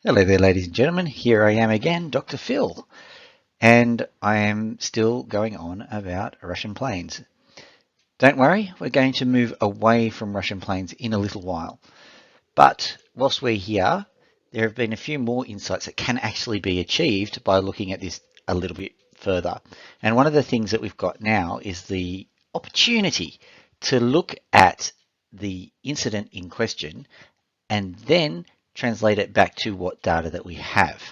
Hello there, ladies and gentlemen. Here I am again, Dr. Phil, and I am still going on about Russian planes. Don't worry, we're going to move away from Russian planes in a little while. But whilst we're here, there have been a few more insights that can actually be achieved by looking at this a little bit further. And one of the things that we've got now is the opportunity to look at the incident in question and then translate it back to what data that we have.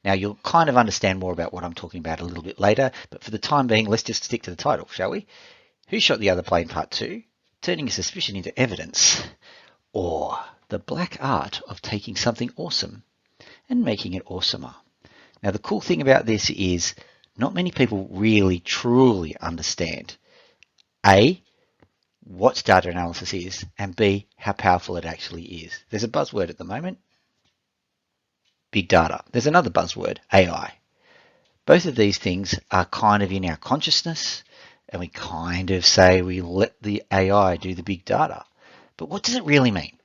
Now, you'll kind of understand more about what I'm talking about a little bit later, but for the time being, let's just stick to the title, shall we? Who Shot the Other Plane Part 2? Turning a Suspicion into Evidence, or The Black Art of Taking Something Awesome and Making it Awesomer. Now, the cool thing about this is not many people really truly understand A, what data analysis is, and B, how powerful it actually is. There's a buzzword at the moment, big data. There's another buzzword, AI. Both of these things are kind of in our consciousness, and we kind of say we let the AI do the big data. But what does it really mean?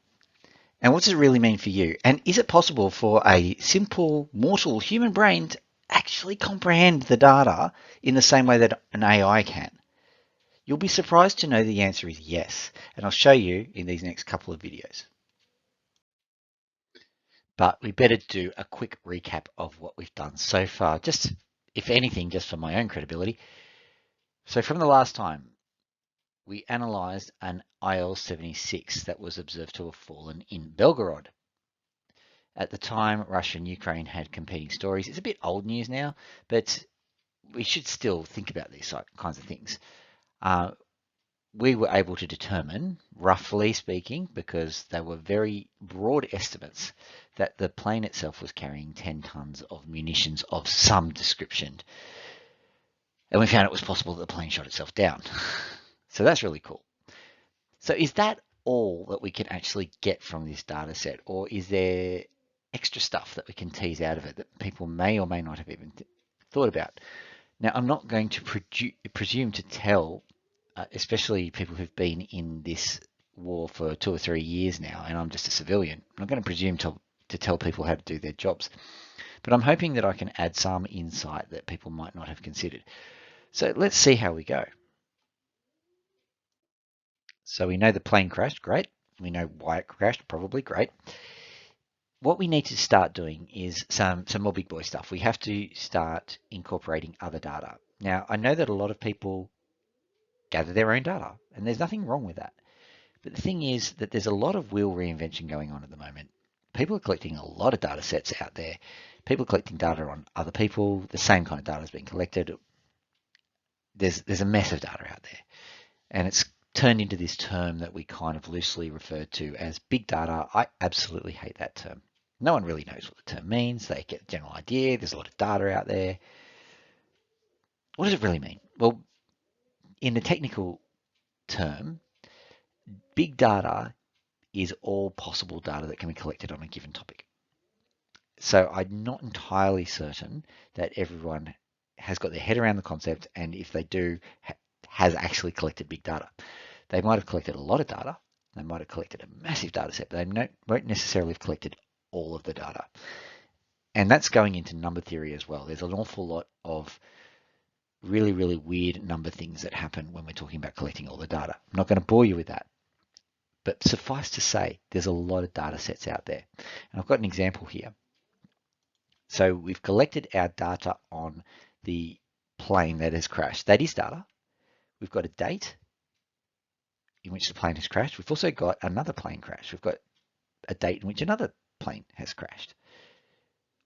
And what does it really mean for you? And is it possible for a simple mortal human brain to actually comprehend the data in the same way that an AI can? You'll be surprised to know the answer is yes, and I'll show you in these next couple of videos. But we better do a quick recap of what we've done so far, just if anything, just for my own credibility. So from the last time, we analysed an IL-76 that was observed to have fallen in Belgorod. At the time, Russia and Ukraine had competing stories. It's a bit old news now, but we should still think about these kinds of things. We were able to determine, roughly speaking, because they were very broad estimates, that the plane itself was carrying 10 tons of munitions of some description. And we found it was possible that the plane shot itself down. So that's really cool. So is that all that we can actually get from this data set, or is there extra stuff that we can tease out of it that people may or may not have even thought about? Now, I'm not going to presume to tell, especially people who've been in this war for 2 or 3 years now, and I'm just a civilian. I'm not going to presume to tell people how to do their jobs, but I'm hoping that I can add some insight that people might not have considered. So let's see how we go. So we know the plane crashed, great. We know why it crashed, probably, great. What we need to start doing is some more big boy stuff. We have to start incorporating other data. Now, I know that a lot of people gather their own data, and there's nothing wrong with that. But the thing is that there's a lot of wheel reinvention going on at the moment. People are collecting a lot of data sets out there. People are collecting data on other people. The same kind of data is being collected. There's a mess of data out there. And it's turned into this term that we kind of loosely refer to as big data. I absolutely hate that term. No one really knows what the term means. They get a general idea. There's a lot of data out there. What does it really mean? Well, in the technical term, big data is all possible data that can be collected on a given topic. So I'm not entirely certain that everyone has got their head around the concept, and if they do, has actually collected big data. They might have collected a lot of data. They might have collected a massive data set, but they won't necessarily have collected all of the data. And that's going into number theory as well. There's an awful lot of really, really weird number things that happen when we're talking about collecting all the data. I'm not going to bore you with that. But suffice to say, there's a lot of data sets out there. And I've got an example here. So we've collected our data on the plane that has crashed. That is data. We've got a date in which the plane has crashed. We've also got another plane crash. We've got a date in which another plane has crashed.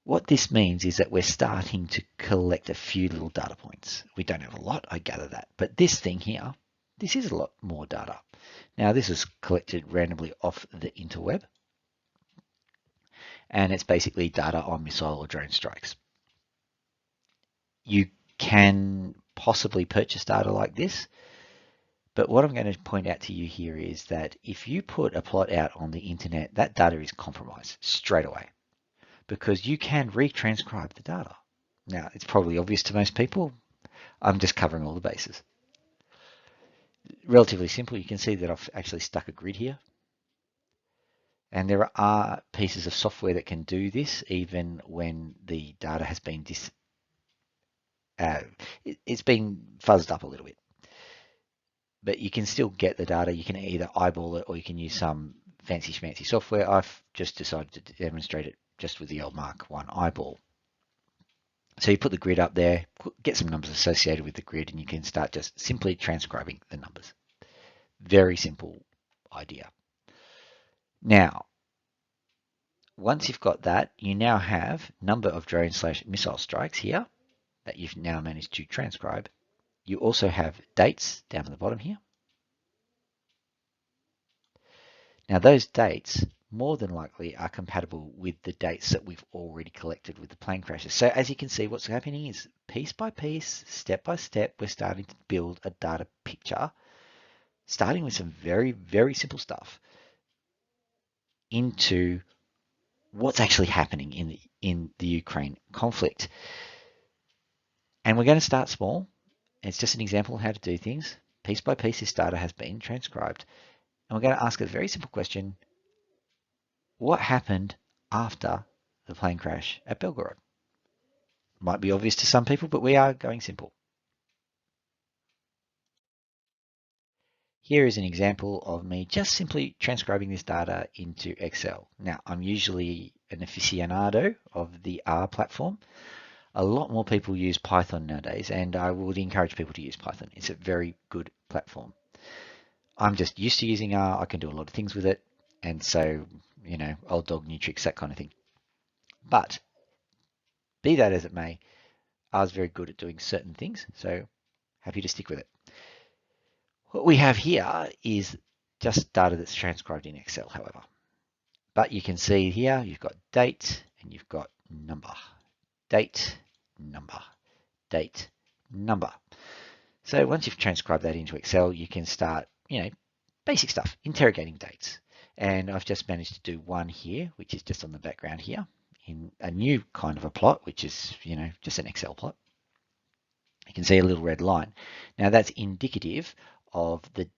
What this means is that we're starting to collect a few little data points. We don't have a lot, I gather that. But this thing here, this is a lot more data. Now, this is collected randomly off the interweb. And it's basically data on missile or drone strikes. You can possibly purchase data like this. But what I'm going to point out to you here is that if you put a plot out on the internet, that data is compromised straight away because you can retranscribe the data. Now, it's probably obvious to most people. I'm just covering all the bases. Relatively simple. You can see that I've actually stuck a grid here. And there are pieces of software that can do this even when the data has been it's been fuzzed up a little bit. But you can still get the data. You can either eyeball it or you can use some fancy schmancy software. I've just decided to demonstrate it just with the old Mark 1 eyeball. So you put the grid up there, get some numbers associated with the grid, and you can start just simply transcribing the numbers. Very simple idea. Now, once you've got that, you now have number of drone/missile strikes here that you've now managed to transcribe. You also have dates down at the bottom here. Now those dates more than likely are compatible with the dates that we've already collected with the plane crashes. So as you can see, what's happening is piece by piece, step by step, we're starting to build a data picture, starting with some very, very simple stuff into what's actually happening in the Ukraine conflict. And we're going to start small. It's just an example of how to do things. Piece by piece, this data has been transcribed. And we're going to ask a very simple question. What happened after the plane crash at Belgorod? Might be obvious to some people, but we are going simple. Here is an example of me just simply transcribing this data into Excel. Now, I'm usually an aficionado of the R platform. A lot more people use Python nowadays, and I would encourage people to use Python. It's a very good platform. I'm just used to using R. I can do a lot of things with it. And so, you know, old dog, new tricks, that kind of thing. But be that as it may, R is very good at doing certain things. So happy to stick with it. What we have here is just data that's transcribed in Excel, however. But you can see here, you've got date and you've got number. Date, number, date, number. So once you've transcribed that into Excel, you can start, you know, basic stuff, interrogating dates. And I've just managed to do one here, which is just on the background here in a new kind of a plot, which is, you know, just an Excel plot. You can see a little red line. Now that's indicative of the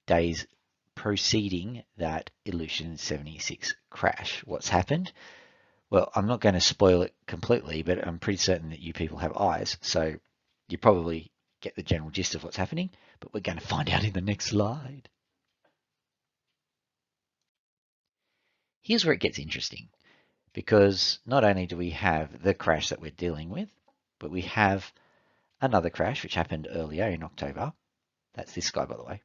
days preceding that Ilyushin 76 crash. What's happened? Well, I'm not going to spoil it completely, but I'm pretty certain that you people have eyes, so you probably get the general gist of what's happening, but we're going to find out in the next slide. Here's where it gets interesting, because not only do we have the crash that we're dealing with, but we have another crash which happened earlier in October. That's this guy, by the way.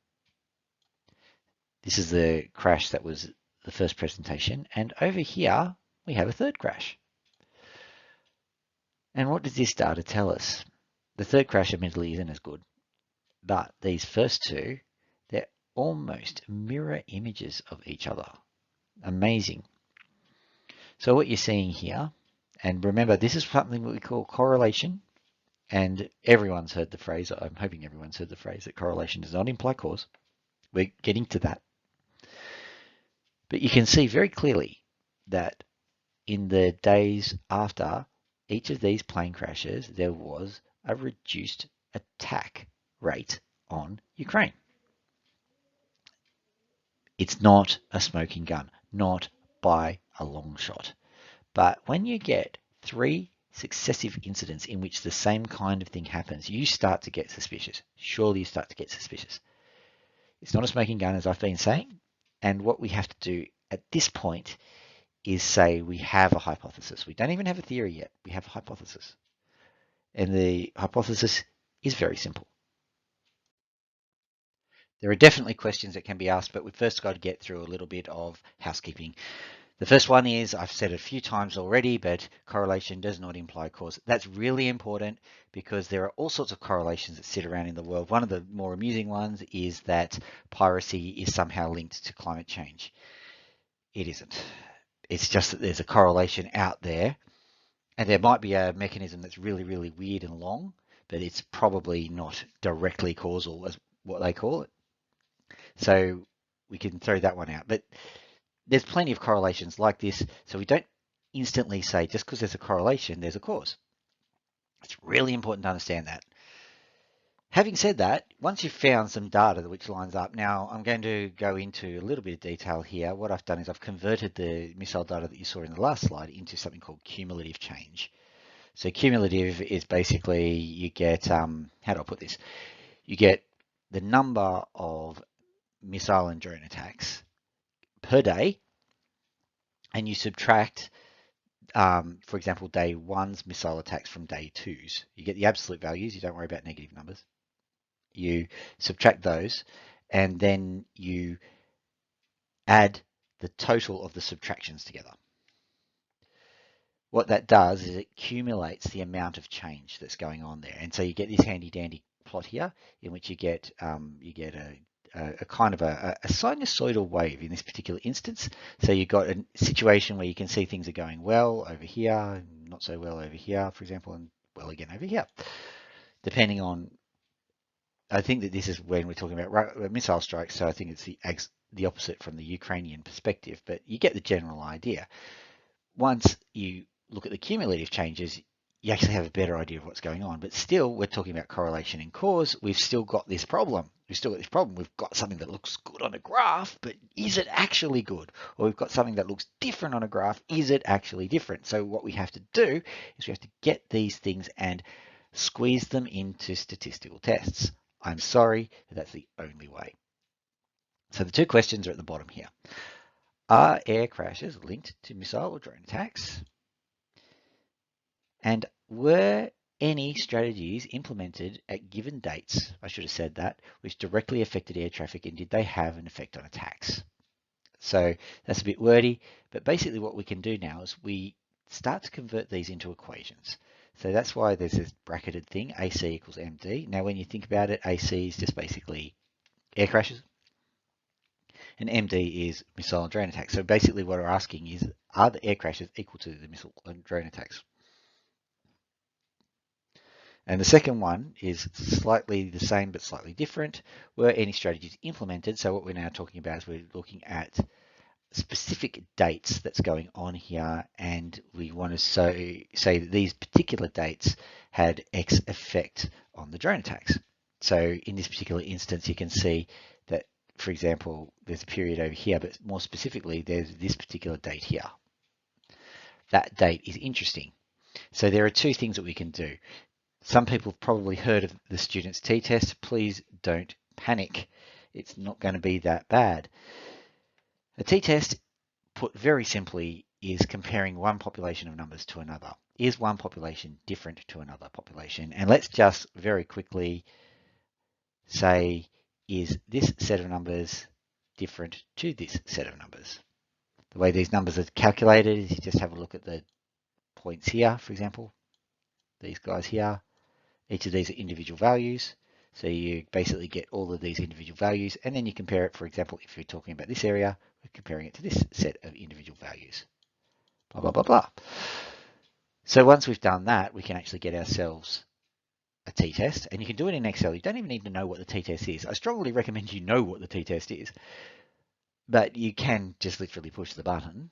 This is the crash that was the first presentation, and over here we have a third crash. And what does this data tell us? The third crash admittedly isn't as good, but these first two, they're almost mirror images of each other. Amazing. So what you're seeing here, and remember this is something that we call correlation, and everyone's heard the phrase, I'm hoping everyone's heard the phrase that correlation does not imply cause. We're getting to that. But you can see very clearly that in the days after each of these plane crashes, there was a reduced attack rate on Ukraine. It's not a smoking gun, not by a long shot. But when you get 3 successive incidents in which the same kind of thing happens, you start to get suspicious. Surely you start to get suspicious. It's not a smoking gun, as I've been saying. And what we have to do at this point is say we have a hypothesis. We don't even have a theory yet. We have a hypothesis. And the hypothesis is very simple. There are definitely questions that can be asked, but we've first got to get through a little bit of housekeeping. The first one is, I've said it a few times already, but correlation does not imply cause. That's really important because there are all sorts of correlations that sit around in the world. One of the more amusing ones is that piracy is somehow linked to climate change. It isn't. It's just that there's a correlation out there, and there might be a mechanism that's really, really weird and long, but it's probably not directly causal as what they call it. So we can throw that one out. But there's plenty of correlations like this, so we don't instantly say just because there's a correlation, there's a cause. It's really important to understand that. Having said that, once you've found some data which lines up, now I'm going to go into a little bit of detail here. What I've done is I've converted the missile data that you saw in the last slide into something called cumulative change. So cumulative is basically you get, how do I put this? You get the number of missile and drone attacks per day, and you subtract, for example, day one's missile attacks from day two's. You get the absolute values. You don't worry about negative numbers. You subtract those, and then you add the total of the subtractions together. What that does is it accumulates the amount of change that's going on there, and so you get this handy dandy plot here in which you get a kind of a sinusoidal wave in this particular instance. So you've got a situation where you can see things are going well over here, not so well over here, for example, and well again over here. Depending on, I think that this is when we're talking about missile strikes, so I think it's the opposite from the Ukrainian perspective, but you get the general idea. Once you look at the cumulative changes, you actually have a better idea of what's going on. But still, we're talking about correlation and cause. We've still got this problem. We've got something that looks good on a graph, but is it actually good? Or we've got something that looks different on a graph. Is it actually different? So what we have to do is we have to get these things and squeeze them into statistical tests. I'm sorry, but that's the only way. So the two questions are at the bottom here. Are air crashes linked to missile or drone attacks? And were any strategies implemented at given dates, I should have said that, which directly affected air traffic, and did they have an effect on attacks? So that's a bit wordy, but basically what we can do now is we start to convert these into equations. So that's why there's this bracketed thing, AC equals MD. Now when you think about it, AC is just basically air crashes, and MD is missile and drone attacks. So basically what we're asking is, are the air crashes equal to the missile and drone attacks? And the second one is slightly the same but slightly different. Were any strategies implemented? So what we're now talking about is we're looking at specific dates that's going on here, and we want to say that these particular dates had X effect on the drone attacks. So in this particular instance, you can see that, for example, there's a period over here, but more specifically, there's this particular date here. That date is interesting. So there are two things that we can do. Some people have probably heard of the student's t-test. Please don't panic. It's not going to be that bad. A t-test, put very simply, is comparing one population of numbers to another. Is one population different to another population? And let's just very quickly say, is this set of numbers different to this set of numbers? The way these numbers are calculated is you just have a look at the points here, for example, these guys here. Each of these are individual values. So you basically get all of these individual values, and then you compare it. For example, if you're talking about this area, we're comparing it to this set of individual values. Blah, blah, blah, blah. So once we've done that, we can actually get ourselves a t-test, and you can do it in Excel. You don't even need to know what the t-test is. I strongly recommend you know what the t-test is, but you can just literally push the button.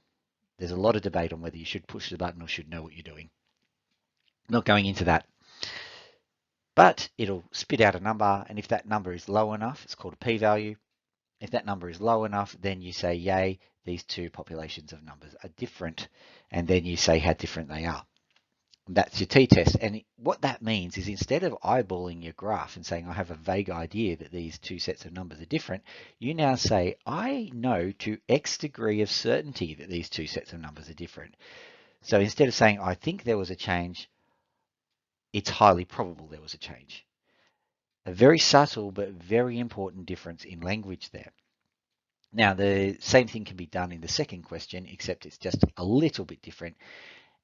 There's a lot of debate on whether you should push the button or should know what you're doing. I'm not going into that. But it'll spit out a number, and if that number is low enough, it's called a p-value. If that number is low enough, then you say, yay, these two populations of numbers are different, and then you say how different they are. That's your t-test, and what that means is instead of eyeballing your graph and saying, I have a vague idea that these two sets of numbers are different, you now say, I know to X degree of certainty that these two sets of numbers are different. So instead of saying, I think there was a change, it's highly probable there was a change. A very subtle but very important difference in language there. Now, the same thing can be done in the second question, except it's just a little bit different.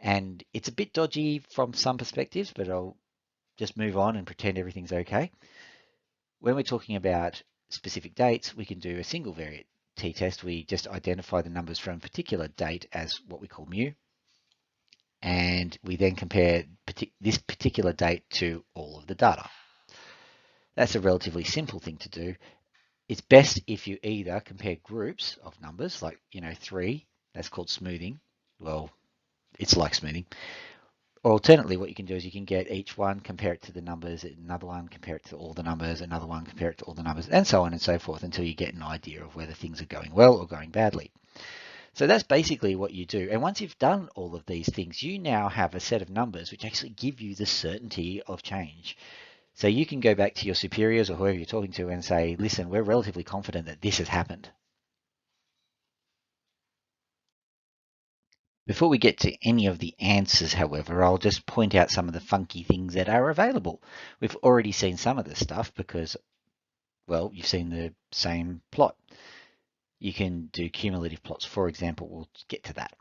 And it's a bit dodgy from some perspectives, but I'll just move on and pretend everything's okay. When we're talking about specific dates, we can do a single variate t-test. We just identify the numbers from a particular date as what we call mu. And we then compare this particular date to all of the data. That's a relatively simple thing to do. It's best if you either compare groups of numbers, like, 3, that's called smoothing. Well, it's like smoothing. Or alternately, what you can do is you can get each one, compare it to the numbers, another one, compare it to all the numbers, another one, compare it to all the numbers, and so on and so forth until you get an idea of whether things are going well or going badly. So that's basically what you do. And once you've done all of these things, you now have a set of numbers which actually give you the certainty of change. So you can go back to your superiors or whoever you're talking to and say, listen, we're relatively confident that this has happened. Before we get to any of the answers, however, I'll just point out some of the funky things that are available. We've already seen some of this stuff because, well, you've seen the same plot. You can do cumulative plots, for example. We'll get to that.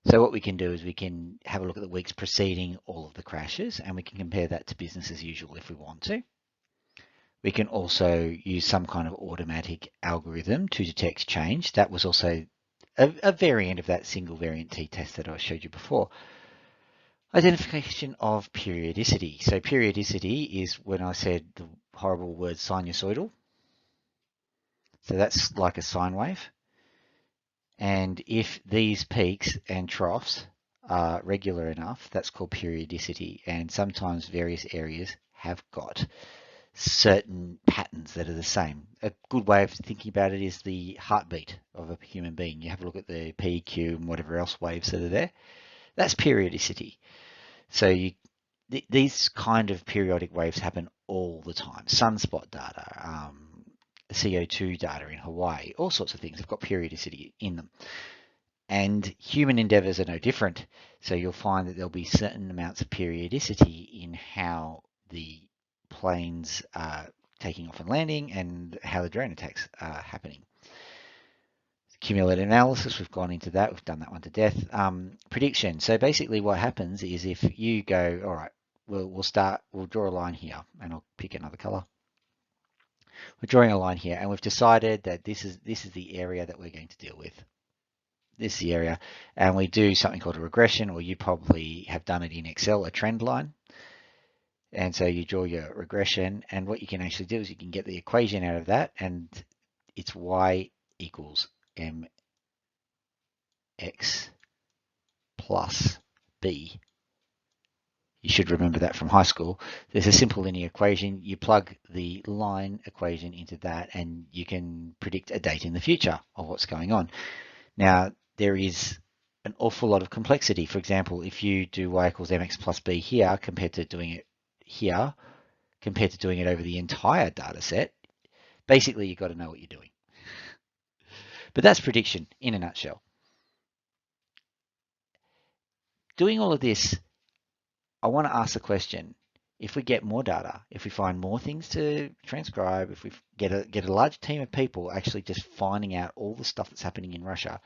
So what we can do is we can have a look at the weeks preceding all of the crashes, and we can compare that to business as usual if we want to. We can also use some kind of automatic algorithm to detect change. That was also a variant of that single variant t-test that I showed you before. Identification of periodicity. So periodicity is when I said the horrible word sinusoidal. So that's like a sine wave. And if these peaks and troughs are regular enough, that's called periodicity. And sometimes various areas have got certain patterns that are the same. A good way of thinking about it is the heartbeat of a human being. You have a look at the P, Q, and whatever else waves that are there. That's periodicity. So these kind of periodic waves happen all the time. Sunspot data, CO2 data in Hawaii, all sorts of things have got periodicity in them. And human endeavors are no different. So you'll find that there'll be certain amounts of periodicity in how the planes are taking off and landing and how the drone attacks are happening. Cumulative analysis, we've gone into that. We've done that one to death. Prediction. So basically what happens is if you go, all right, we'll draw a line here, and I'll pick another color. We're drawing a line here, and we've decided that this is the area that we're going to deal with. This is the area, and we do something called a regression, or you probably have done it in Excel, a trend line. And so you draw your regression, and what you can actually do is you can get the equation out of that, and it's y equals mx plus b. You should remember that from high school. There's a simple linear equation. You plug the line equation into that, and you can predict a date in the future of what's going on. Now, there is an awful lot of complexity. For example, if you do y equals mx plus b here compared to doing it here, compared to doing it over the entire data set, basically you've got to know what you're doing. But that's prediction in a nutshell. Doing all of this, I want to ask the question, if we get more data, if we find more things to transcribe, if we get a large team of people actually just finding out all the stuff that's happening in Russia,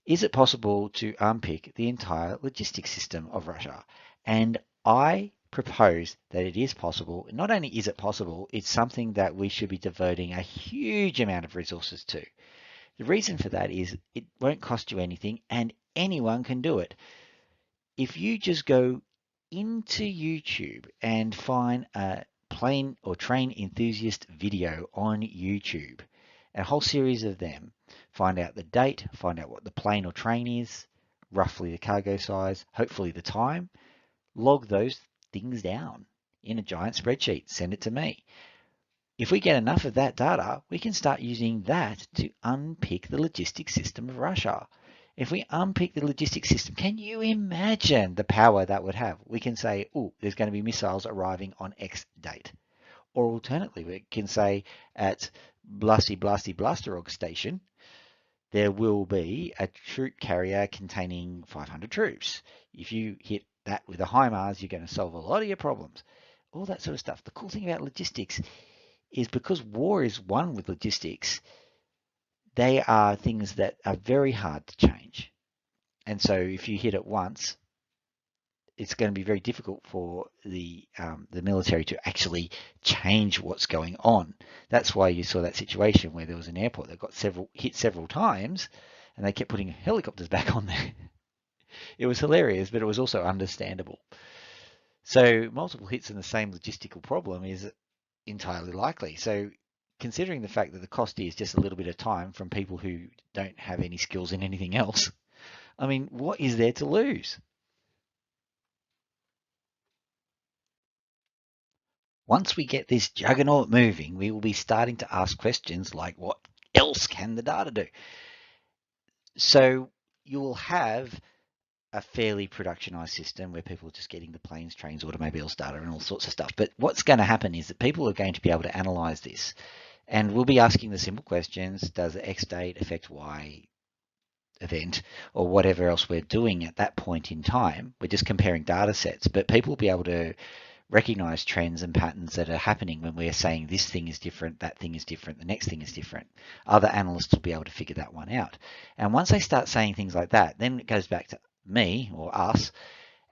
is it possible to unpick the entire logistics system of Russia? And I propose that it is possible. Not only is it possible, it's something that we should be devoting a huge amount of resources to. The reason for that is it won't cost you anything and anyone can do it. If you just go into YouTube and find a plane or train enthusiast video on YouTube, a whole series of them, find out the date, find out what the plane or train is, roughly the cargo size, hopefully the time, log those things down in a giant spreadsheet, send it to me. If we get enough of that data, we can start using that to unpick the logistics system of Russia. If we unpick the logistics system, can you imagine the power that would have? We can say, oh, there's going to be missiles arriving on X date. Or alternatively, we can say at Blasterog station, there will be a troop carrier containing 500 troops. If you hit that with a HIMARS, you're going to solve a lot of your problems. All that sort of stuff. The cool thing about logistics is because war is won with logistics, they are things that are very hard to change. And so if you hit it once, it's going to be very difficult for the military to actually change what's going on. That's why you saw that situation where there was an airport that got hit several times, and they kept putting helicopters back on there. It was hilarious, but it was also understandable. So multiple hits in the same logistical problem is entirely likely. So considering the fact that the cost is just a little bit of time from people who don't have any skills in anything else, I mean, what is there to lose? Once we get this juggernaut moving, we will be starting to ask questions like, what else can the data do? So you will have a fairly productionized system where people are just getting the planes, trains, automobiles data and all sorts of stuff. But what's going to happen is that people are going to be able to analyze this, and we'll be asking the simple questions: does X date affect Y event, or whatever else we're doing at that point in time? We're just comparing data sets, but people will be able to recognize trends and patterns that are happening when we're saying this thing is different, that thing is different, the next thing is different. Other analysts will be able to figure that one out. And once they start saying things like that, then it goes back to me or us,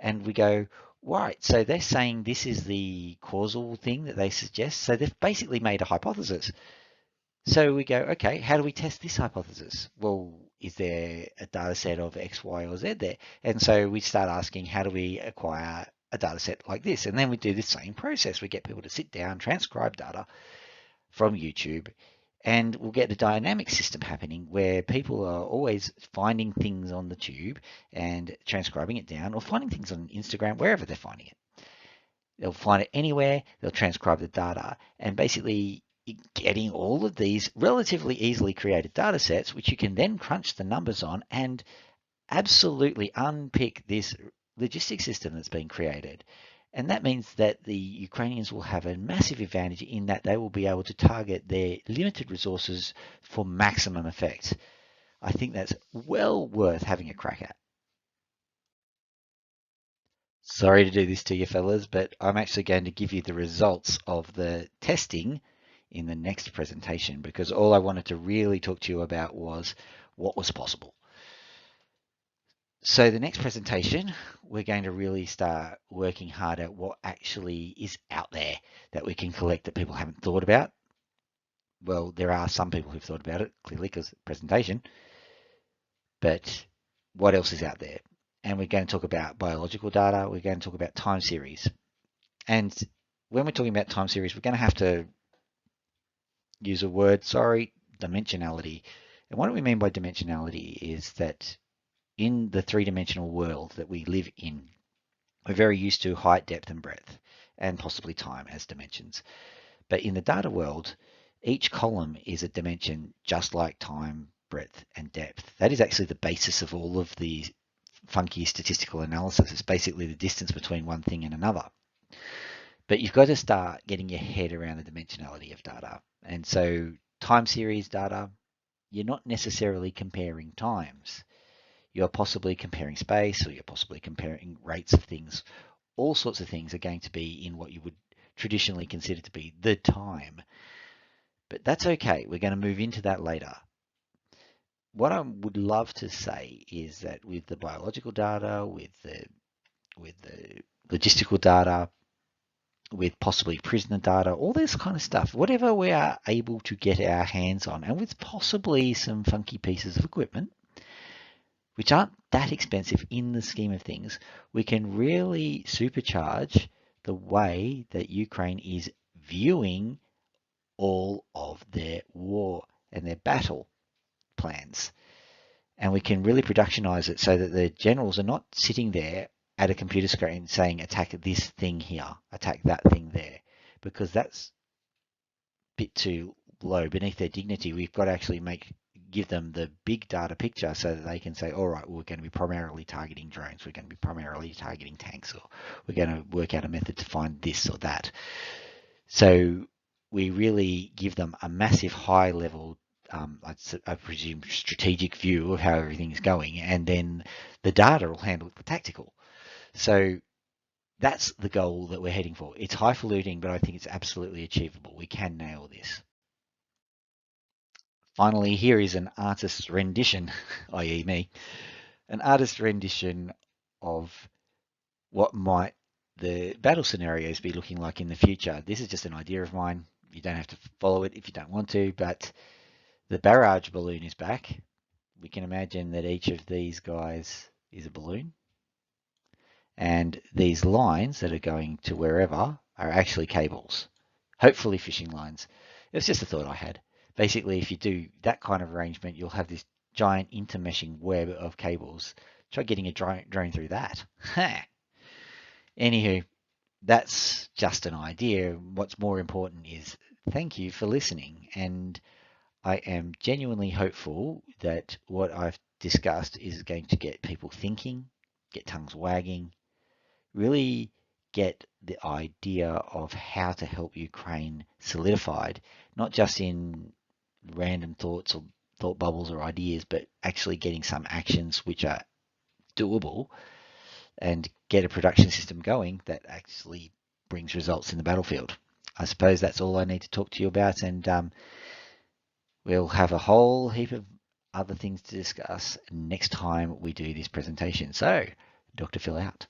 and we go, right, so they're saying this is the causal thing that they suggest. So they've basically made a hypothesis. So we go, okay, how do we test this hypothesis? Well, is there a data set of X, Y, or Z there? And so we start asking, how do we acquire a data set like this? And then we do the same process. We get people to sit down, transcribe data from YouTube, and we'll get a dynamic system happening where people are always finding things on the tube and transcribing it down, or finding things on Instagram, wherever they're finding it. They'll find it anywhere, they'll transcribe the data, and basically getting all of these relatively easily created data sets, which you can then crunch the numbers on and absolutely unpick this logistics system that's been created. And that means that the Ukrainians will have a massive advantage in that they will be able to target their limited resources for maximum effect. I think that's well worth having a crack at. Sorry to do this to you fellas, but I'm actually going to give you the results of the testing in the next presentation, because all I wanted to really talk to you about was what was possible. So the next presentation, we're going to really start working hard at what actually is out there that we can collect that people haven't thought about. Well, there are some people who've thought about it, clearly, because presentation, but what else is out there? And we're going to talk about biological data. We're going to talk about time series. And when we're talking about time series, we're going to have to use a word, sorry, dimensionality. And what do we mean by dimensionality is that in the three-dimensional world that we live in, we're very used to height, depth, and breadth, and possibly time as dimensions. But in the data world, each column is a dimension just like time, breadth, and depth. That is actually the basis of all of the funky statistical analysis. It's basically the distance between one thing and another. But you've got to start getting your head around the dimensionality of data. And so time series data, you're not necessarily comparing times. You're possibly comparing space, or you're possibly comparing rates of things. All sorts of things are going to be in what you would traditionally consider to be the time. But that's okay. We're going to move into that later. What I would love to say is that with the biological data, with the logistical data, with possibly prisoner data, all this kind of stuff, whatever we are able to get our hands on, and with possibly some funky pieces of equipment, which aren't that expensive in the scheme of things, we can really supercharge the way that Ukraine is viewing all of their war and their battle plans. And we can really productionize it so that the generals are not sitting there at a computer screen saying, attack this thing here, attack that thing there, because that's a bit too low beneath their dignity. We've got to actually give them the big data picture so that they can say, all right, well, we're going to be primarily targeting drones, we're going to be primarily targeting tanks, or we're going to work out a method to find this or that. So we really give them a massive high level, I presume, strategic view of how everything's going, and then the data will handle the tactical. So that's the goal that we're heading for. It's highfalutin, but I think it's absolutely achievable. We can nail this. Finally, here is an artist's rendition, i.e. me, an artist's rendition of what might the battle scenarios be looking like in the future. This is just an idea of mine. You don't have to follow it if you don't want to, but the barrage balloon is back. We can imagine that each of these guys is a balloon. And these lines that are going to wherever are actually cables, hopefully fishing lines. It's just a thought I had. Basically, if you do that kind of arrangement, you'll have this giant intermeshing web of cables. Try getting a drone through that. Anywho, that's just an idea. What's more important is thank you for listening. And I am genuinely hopeful that what I've discussed is going to get people thinking, get tongues wagging, really get the idea of how to help Ukraine solidified, not just in random thoughts or thought bubbles or ideas, but actually getting some actions which are doable and get a production system going that actually brings results in the battlefield. I suppose that's all I need to talk to you about, and we'll have a whole heap of other things to discuss next time we do this presentation. So, Dr. Phil out.